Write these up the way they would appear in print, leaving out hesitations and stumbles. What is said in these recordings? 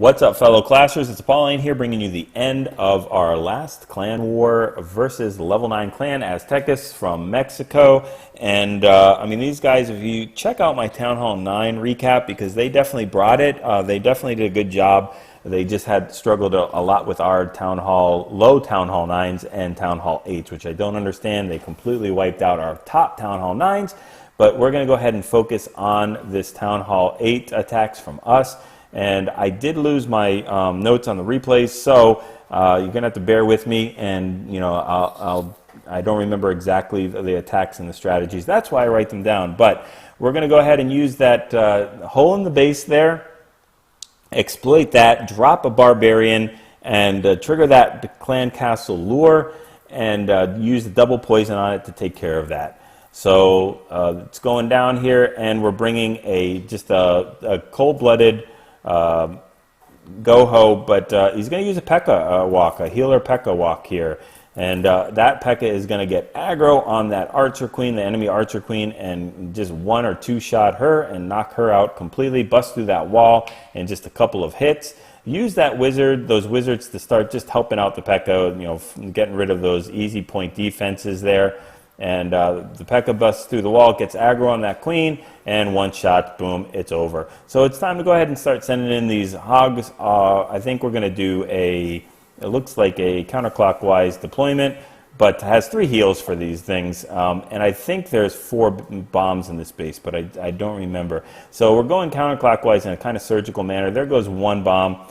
What's up, fellow classers? It's Apollyon here, bringing you the end of our last clan war versus level 9 clan Aztecas from Mexico. And I mean, these guys, if you check out my Town Hall 9 recap, because they definitely brought it, they definitely did a good job. They just had struggled a lot with our low Town Hall 9s and Town Hall 8s, which I don't understand. They completely wiped out our top Town Hall 9s, but we're going to go ahead and focus on this Town Hall 8 attacks from us. And I did lose my notes on the replays, so you're gonna have to bear with me. And you know, I don't remember exactly the attacks and the strategies. That's why I write them down. But we're gonna go ahead and use that hole in the base there, exploit that, drop a barbarian, and trigger that clan castle lure, and use the double poison on it to take care of that. So it's going down here, and we're bringing just a cold-blooded GoHo, but he's going to use a P.E.K.K.A. walk, a healer P.E.K.K.A. walk here, and that P.E.K.K.A. is going to get aggro on that archer queen, the enemy archer queen, and just one or two shot her and knock her out completely, bust through that wall in just a couple of hits. Use that wizard, those wizards, to start just helping out the P.E.K.K.A., you know, getting rid of those easy point defenses there. And the P.E.K.K.A. busts through the wall, gets aggro on that queen, and one shot, boom, it's over. So it's time to go ahead and start sending in these hogs. I think we're going to do it looks like a counterclockwise deployment, but has 3 heals for these things. And I think there's 4 bombs in this base, but I don't remember. So we're going counterclockwise in a kind of surgical manner. There goes 1 bomb.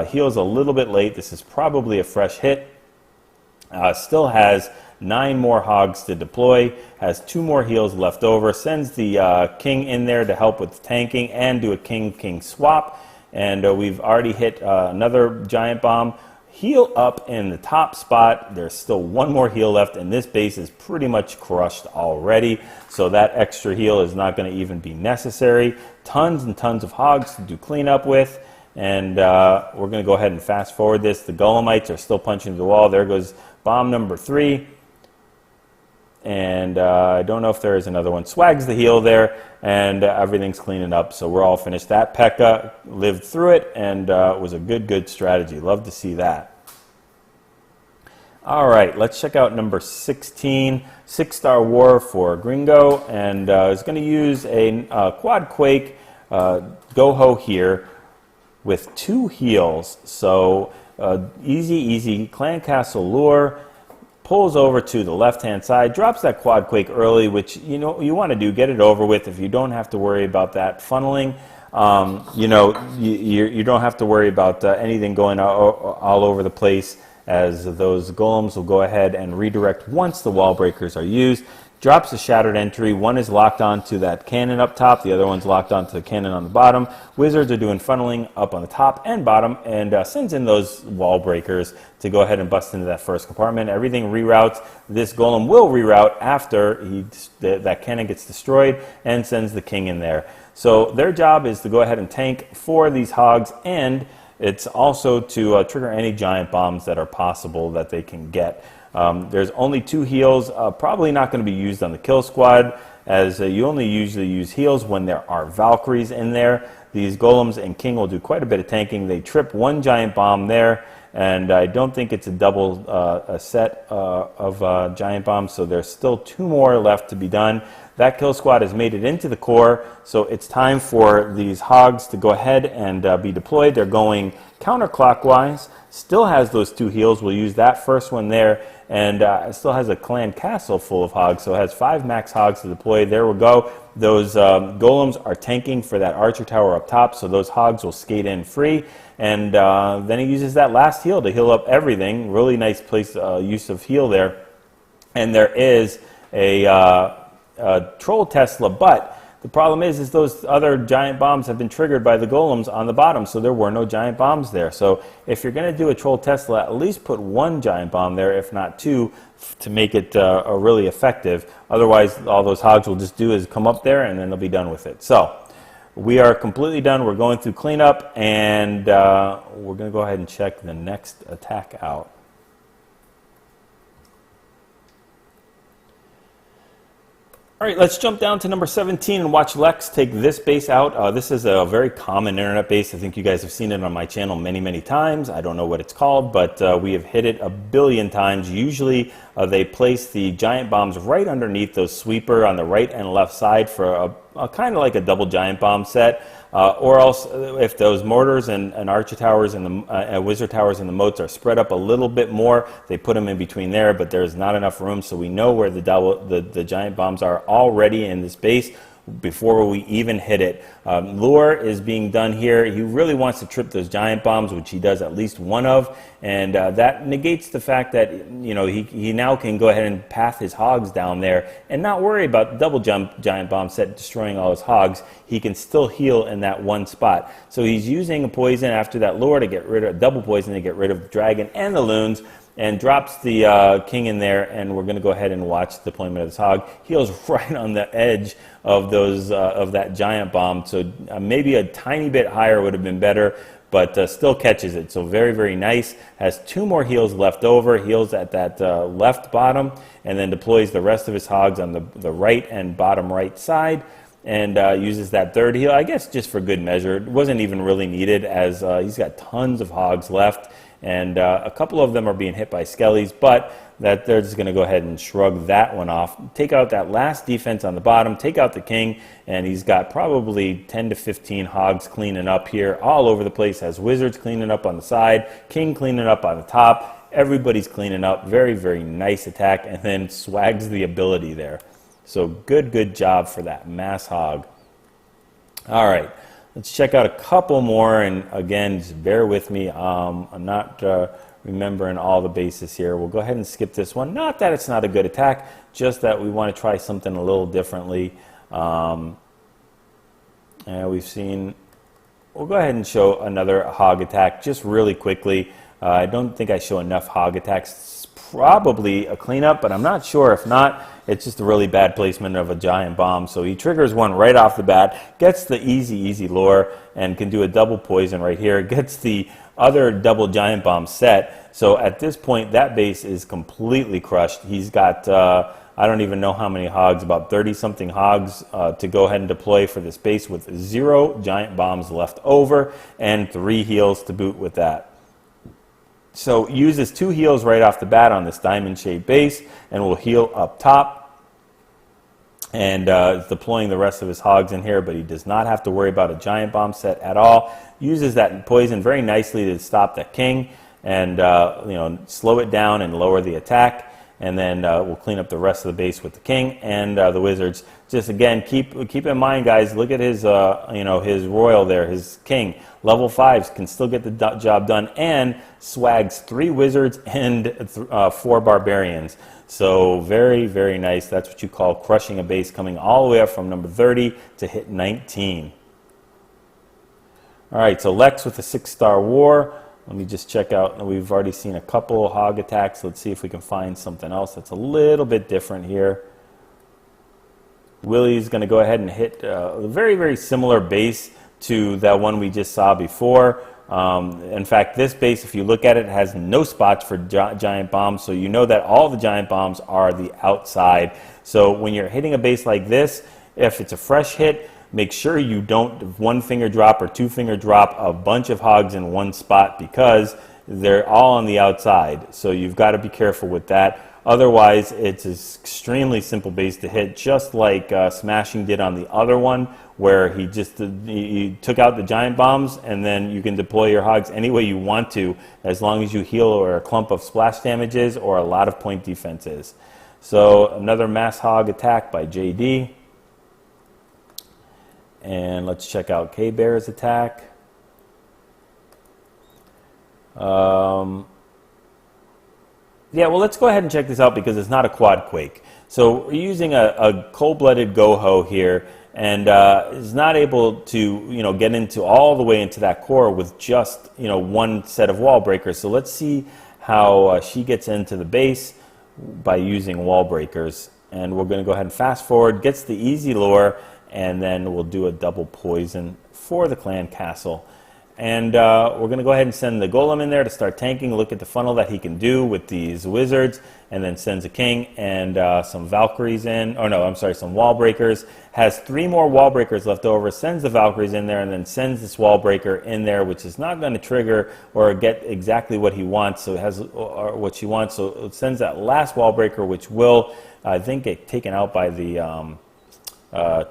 Heals a little bit late. This is probably a fresh hit. Still has 9 more hogs to deploy, has 2 more heals left over, sends the king in there to help with tanking and do a king-king swap. And we've already hit another giant bomb. Heal up in the top spot. There's still 1 more heal left, and this base is pretty much crushed already. So that extra heal is not going to even be necessary. Tons and tons of hogs to do cleanup with. And we're going to go ahead and fast forward this. The Golemites are still punching the wall. There goes bomb number 3. And I don't know if there is another one. Swags the heal there, and everything's cleaning up, so we're all finished. That P.E.K.K.A. lived through it, and it was a good strategy. Love to see that. All right, let's check out number 16, 6-star war for Gringo, and it's going to use a quad quake GoHo here with 2 heals. So easy clan castle lure. Pulls over to the left-hand side, drops that quad quake early, which you know you want to do, get it over with. If you don't have to worry about that funneling, you know, you don't have to worry about anything going all over the place, as those golems will go ahead and redirect once the wall breakers are used. Drops the shattered entry. One is locked onto that cannon up top. The other one's locked onto the cannon on the bottom. Wizards are doing funneling up on the top and bottom, and sends in those wall breakers to go ahead and bust into that first compartment. Everything reroutes. This golem will reroute after that cannon gets destroyed, and sends the king in there. So their job is to go ahead and tank for these hogs, and it's also to trigger any giant bombs that are possible that they can get. There's only 2 heals, probably not going to be used on the kill squad, as you only usually use heals when there are Valkyries in there. These golems and king will do quite a bit of tanking. They trip 1 giant bomb there, and I don't think it's a double set of giant bombs, so there's still 2 more left to be done. That kill squad has made it into the core, so it's time for these hogs to go ahead and be deployed. They're going counterclockwise. Still has those 2 heals. We'll use that first one there, and it still has a clan castle full of hogs, so it has 5 max hogs to deploy. There we go. Those golems are tanking for that archer tower up top, so those hogs will skate in free. And then he uses that last heal to heal up everything. Really nice use of heal there. And there is a troll Tesla, but the problem is those other giant bombs have been triggered by the golems on the bottom, so there were no giant bombs there. So if you're going to do a troll Tesla, at least put 1 giant bomb there, if not 2, to make it really effective. Otherwise, all those hogs will just do is come up there, and then they'll be done with it. So we are completely done. We're going through cleanup, and we're going to go ahead and check the next attack out. All right, let's jump down to number 17 and watch Lex take this base out. This is a very common internet base. I think you guys have seen it on my channel many, many times. I don't know what it's called, but we have hit it a billion times. Usually they place the giant bombs right underneath those sweeper on the right and left side for a kind of like a double giant bomb set. Or else, if those mortars and archer towers and the wizard towers and the moats are spread up a little bit more, they put them in between there, but there's not enough room, so we know where the giant bombs are already in this base before we even hit it. Lure is being done here. He really wants to trip those giant bombs, which he does at least one of, and that negates the fact that he now can go ahead and path his hogs down there and not worry about the double jump giant bomb set destroying all his hogs. He can still heal in that one spot. So he's using a poison after that lure to get rid of double poison to get rid of the dragon and the loons, and drops the king in there, and we're going to go ahead and watch the deployment of this hog. Heals right on the edge of those of that giant bomb, so maybe a tiny bit higher would have been better, but still catches it. So very, very nice. Has 2 more heals left over. Heals at that left bottom, and then deploys the rest of his hogs on the right and bottom right side, and uses that third heal, I guess just for good measure. It wasn't even really needed, as he's got tons of hogs left, and a couple of them are being hit by skellies, but that they're just going to go ahead and shrug that one off. Take out that last defense on the bottom, take out the king, and he's got probably 10 to 15 hogs cleaning up here all over the place. Has wizards cleaning up on the side, king cleaning up on the top. Everybody's cleaning up. Very, very nice attack, and then swags the ability there. So good job for that mass hog. All right. Let's check out a couple more, and again, just bear with me. I'm not remembering all the bases here. We'll go ahead and skip this one. Not that it's not a good attack, just that we want to try something a little differently. And we've seen, we'll go ahead and show another hog attack just really quickly. I don't think I show enough hog attacks. It's probably a cleanup, but I'm not sure. If not, it's just a really bad placement of a giant bomb. So he triggers one right off the bat, gets the easy lure, and can do a double poison right here. Gets the other double giant bomb set. So at this point, that base is completely crushed. He's got, I don't even know how many hogs, about 30-something hogs to go ahead and deploy for this base, with 0 giant bombs left over and 3 heals to boot with that. So uses 2 heals right off the bat on this diamond-shaped base, and will heal up top. And is deploying the rest of his hogs in here, but he does not have to worry about a giant bomb set at all. Uses that poison very nicely to stop the king, and slow it down and lower the attack. And then we'll clean up the rest of the base with the king and the wizards. Just again, keep in mind, guys. Look at his his royal there, his king. Level 5s can still get the job done, and swags 3 wizards and 4 barbarians. So very, very nice. That's what you call crushing a base, coming all the way up from number 30 to hit 19. All right, so Lex with a 6-star war. Let me just check out. We've already seen a couple hog attacks. Let's see if we can find something else that's a little bit different here. Willie's going to go ahead and hit a very, very similar base to that one we just saw before. In fact, this base, if you look at it, has no spots for giant bombs, so you know that all the giant bombs are the outside. So when you're hitting a base like this, if it's a fresh hit, make sure you don't 1-finger drop or 2-finger drop a bunch of hogs in one spot, because they're all on the outside. So you've got to be careful with that. Otherwise, it's an extremely simple base to hit, just like Smashing did on the other one, where he took out the giant bombs, and then you can deploy your hogs any way you want to, as long as you heal or a clump of splash damages or a lot of point defenses. So another mass hog attack by JD. And let's check out K-Bear's attack. Yeah, well, let's go ahead and check this out, because it's not a quad quake. So we're using a cold-blooded GoHo here, and is not able to get into all the way into that core with just one set of wall breakers. So let's see how she gets into the base by using wall breakers. And we're going to go ahead and fast forward. Gets the easy lure, and then we'll do a double poison for the clan castle. And we're going to go ahead and send the golem in there to start tanking. Look at the funnel that he can do with these wizards, and then sends a king and some Valkyries in. Oh no, I'm sorry, some wall breakers. Has 3 more wall breakers left over. Sends the Valkyries in there, and then sends this wall breaker in there, which is not going to trigger or get exactly what he wants. So it has or what she wants. So it sends that last wall breaker, which will, I think, get taken out by the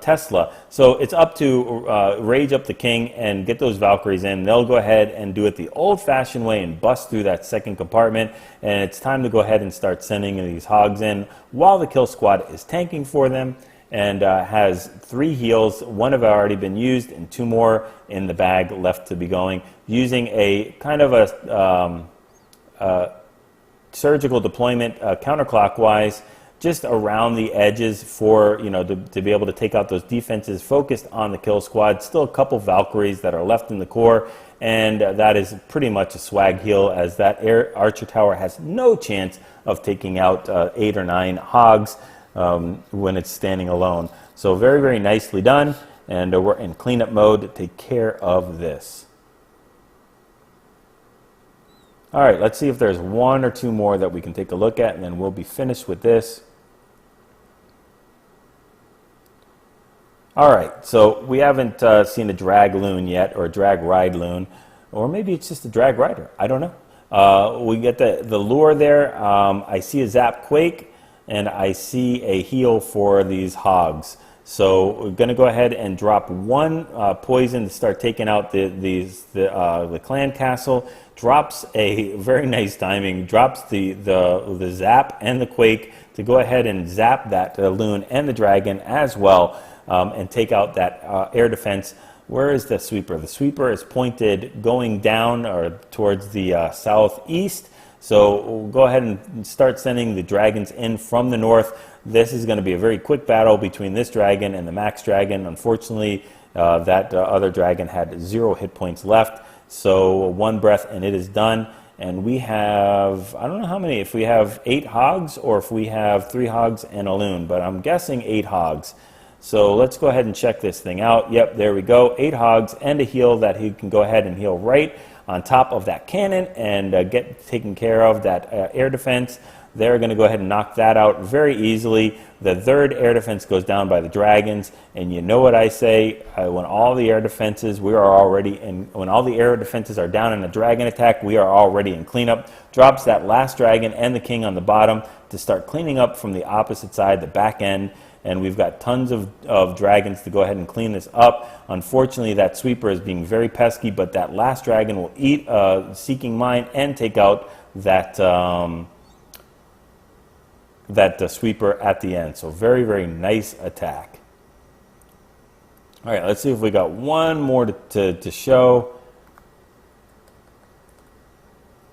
Tesla. So it's up to rage up the king and get those Valkyries in. They'll go ahead and do it the old-fashioned way and bust through that second compartment. And it's time to go ahead and start sending these hogs in while the kill squad is tanking for them, and has 3 heals. 1 have already been used and 2 more in the bag left to be going, using a kind of a surgical deployment counterclockwise, just around the edges for, you know, to be able to take out those defenses, focused on the kill squad. Still a couple Valkyries that are left in the core, and that is pretty much a swag heal, as that archer tower has no chance of taking out 8 or 9 hogs when it's standing alone. So very, very nicely done, and we're in cleanup mode to take care of this. All right, let's see if there's 1 or 2 more that we can take a look at, and then we'll be finished with this. All right, so we haven't seen a Dragloon yet, or a drag ride loon, or maybe it's just a drag rider. I don't know. We get the lure there. I see a zap quake, and I see a heal for these hogs. So we're going to go ahead and drop 1 poison to start taking out the clan castle. Drops a very nice timing. Drops the zap and the quake to go ahead and zap that loon and the dragon as well, and take out that air defense. Where is the sweeper? The sweeper is pointed going down or towards the southeast. So we'll go ahead and start sending the dragons in from the north. This is going to be a very quick battle between this dragon and the max dragon. Unfortunately, that other dragon had 0 hit points left. So 1 breath and it is done. And we have, I don't know how many, if we have 8 hogs or if we have 3 hogs and a loon, but I'm guessing 8 hogs. So let's go ahead and check this thing out. Yep, there we go. 8 hogs and a heal that he can go ahead and heal right on top of that cannon and get taken care of. That air defense, they're going to go ahead and knock that out very easily. The 3rd air defense goes down by the dragons, and you know what I say, when all the air defenses, we are already in, when all the air defenses are down in a dragon attack, we are already in cleanup. Drops that last dragon and the king on the bottom to start cleaning up from the opposite side, the back end. And we've got tons of dragons to go ahead and clean this up. Unfortunately, that sweeper is being very pesky, but that last dragon will eat Seeking Mine and take out that sweeper at the end. So very, very nice attack. All right, let's see if we got 1 more to show.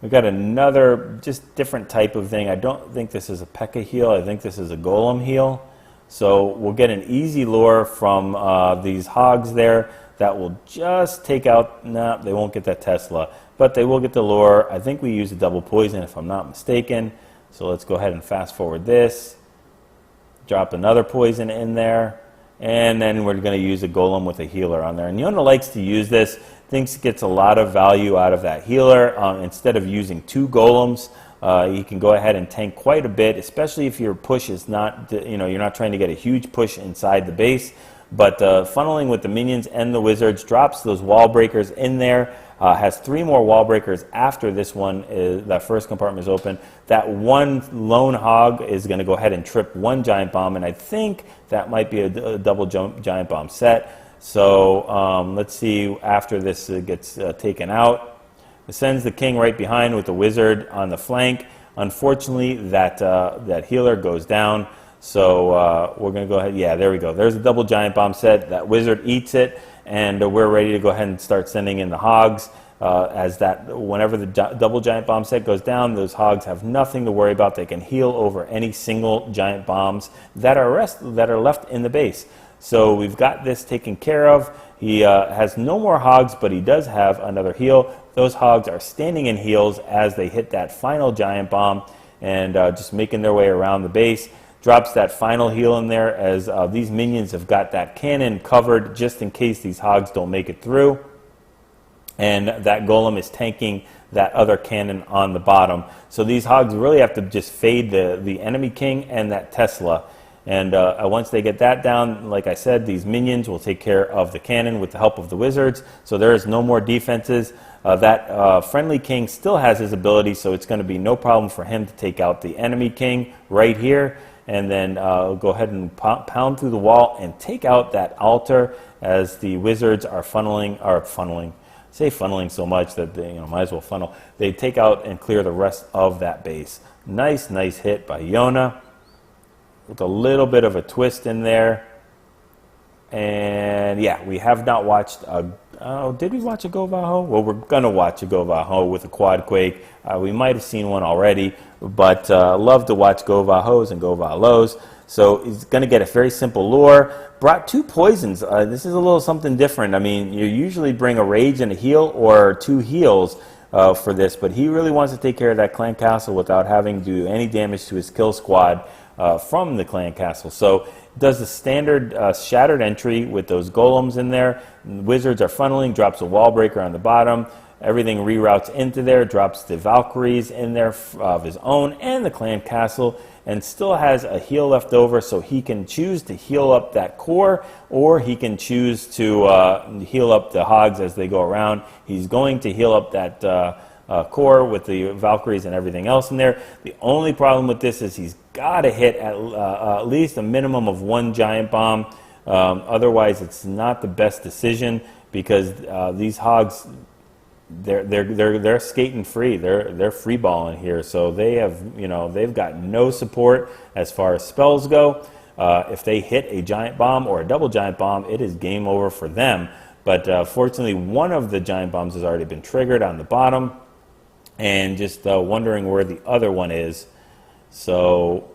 We got another just different type of thing. I don't think this is a P.E.K.K.A heal. I think this is a golem heal. So we'll get an easy lure from these hogs there that will just take out, nah, they won't get that Tesla, but they will get the lure. I think we use a double poison if I'm not mistaken. So let's go ahead and fast forward this. Drop another poison in there. And then we're going to use a golem with a healer on there. And Yona likes to use this, thinks it gets a lot of value out of that healer. Instead of using 2 golems, you can go ahead and tank quite a bit, especially if your push is not, you know, you're not trying to get a huge push inside the base. But funneling with the minions and the wizards drops those wall breakers in there. Has 3 more wall breakers after this one, that first compartment is open. That 1 lone hog is going to go ahead and trip 1 giant bomb, and I think that might be a double giant bomb set. So let's see after this gets taken out. It sends the king right behind with the wizard on the flank. Unfortunately, that healer goes down. So we're going to go ahead. Yeah, there we go. There's a double giant bomb set. That wizard eats it, and we're ready to go ahead and start sending in the hogs. Whenever the double giant bomb set goes down, those hogs have nothing to worry about. They can heal over any single giant bombs that are left in the base. So we've got this taken care of. He has no more hogs, but he does have another heal. Those hogs are standing in heals as they hit that final giant bomb and just making their way around the base. Drops that final heal in there as these minions have got that cannon covered just in case these hogs don't make it through. and that golem is tanking that other cannon on the bottom. So these hogs really have to just fade the enemy king and that Tesla. And once they get that down, like I said, these minions will take care of the cannon with the help of the wizards. So there is no more defenses. That friendly king still has his ability, so it's going to be no problem for him to take out the enemy king right here. And then go ahead and pound through the wall and take out that altar as the wizards are funneling. I say funneling so much that they might as well funnel. They take out and clear the rest of that base. Nice hit by Yona, with a little bit of a twist in there. And yeah, we have not watched did we watch a GoVaLo? Well, we're gonna watch a GoVaLo with a quad quake. We might have seen one already, but love to watch GoVaLos and GoVaLos. So he's gonna get a very simple lure. Brought 2 poisons. This is a little something different. I mean, you usually bring a rage and a heal, or 2 heals for this, but he really wants to take care of that clan castle without having to do any damage to his kill squad from the clan castle. So does the standard shattered entry with those golems in there. Wizards are funneling, drops a wall breaker on the bottom. Everything reroutes into there, drops the Valkyries in there of his own and the clan castle, and still has a heal left over, so he can choose to heal up that core, or he can choose to heal up the hogs as they go around. He's going to heal up that core with the Valkyries and everything else in there. The only problem with this is he's got to hit at least a minimum of 1 giant bomb. Otherwise, it's not the best decision, because these hogs, they're skating free. They're free balling here. So they have, they've got no support as far as spells go. If they hit a giant bomb or a double giant bomb, it is game over for them. But fortunately, one of the giant bombs has already been triggered on the bottom, and just wondering where the other one is. So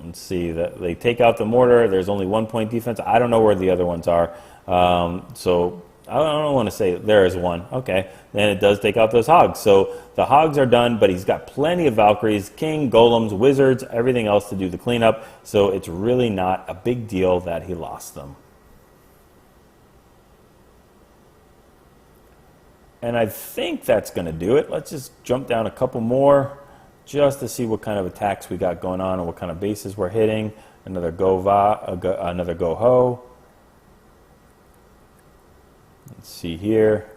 let's see, that they take out the mortar. There's only 1 point defense. I don't know where the other ones are. So I don't want to say there is one. Okay, then it does take out those hogs. So the hogs are done, but he's got plenty of Valkyries, king, golems, wizards, everything else to do the cleanup. So it's really not a big deal that he lost them. And I think that's going to do it. Let's just jump down a couple more just to see what kind of attacks we got going on and what kind of bases we're hitting. Another another GoHo. Let's see here.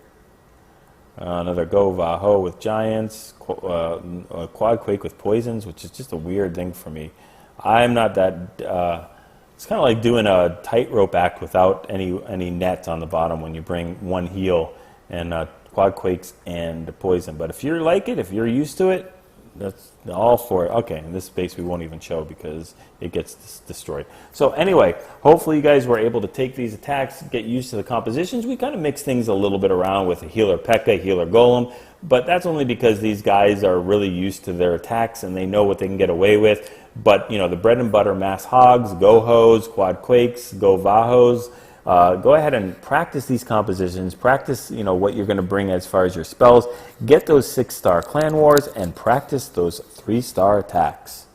Another GoVaLo with giants. A quad quake with poisons, which is just a weird thing for me. I'm not that... it's kind of like doing a tightrope act without any net on the bottom when you bring 1 heal and quad quakes and poison. But if you're like it, if you're used to it, that's all for it. Okay, in this space we won't even show because it gets destroyed. So anyway, hopefully you guys were able to take these attacks, get used to the compositions. We kind of mix things a little bit around with a healer P.E.K.K.A, healer golem, but that's only because these guys are really used to their attacks and they know what they can get away with. But the bread and butter mass hogs, GoHos, quad quakes, GoVaLos, go ahead and practice these compositions. Practice, what you're going to bring as far as your spells. Get those 6-star clan wars and practice those 3-star attacks.